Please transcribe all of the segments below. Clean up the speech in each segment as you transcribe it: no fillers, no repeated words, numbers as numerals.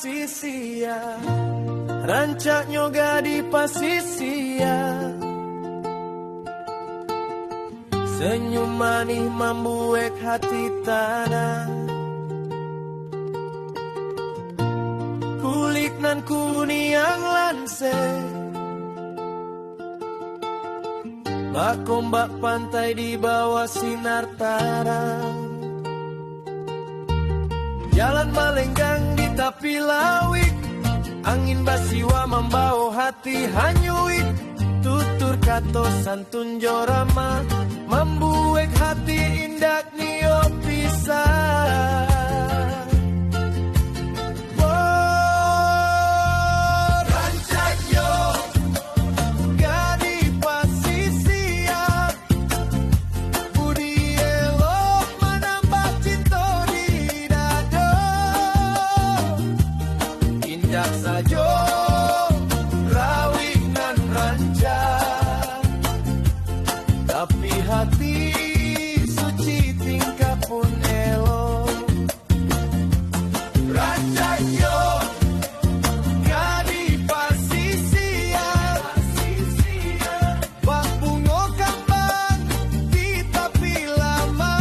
pasisia, rancak nyoga di pasisia. Senyum manis membuat hati tanah, kulit nan kuning lansir, bak ombak pantai di bawah sinar terang. Jalan melenggang di tepi lawik, angin basiwa membawa hati hanyuit. Tutur kato santun jorama, membuat hati indah nio pisah. Sajo rawik nan rancak, tapi hati suci tingkah pun elok. Rancak yo gadi pasisia, bak bungo kambang di tapi lama.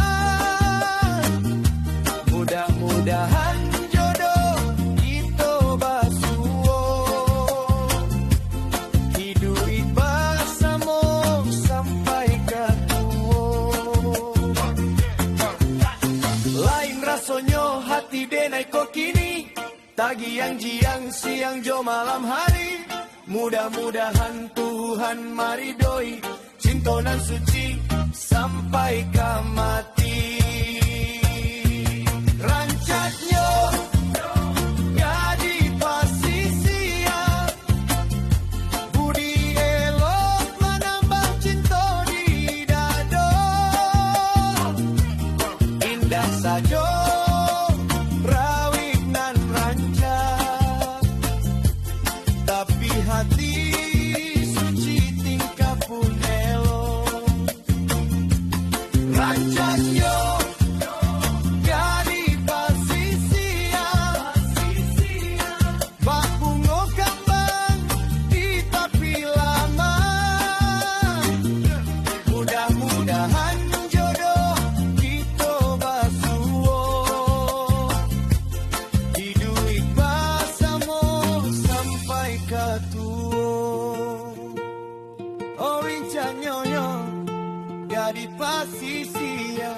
Mudah-mudahan jodoh itu basuh, hidup bersama sampai ke tua. Lain rasonyo hati denai kok kini, tagiang jiang siang jo malam hari. Mudah-mudahan Tuhan maridoi cintonan suci sampai ke mati. Rancaknya gadi pasisia, budi elok menambah cinta di dado. Indah saja rawik nan rancak, tapi hati suci tingkah pun elok. Rancaknya gadi pasisia,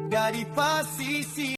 gadi pasisia.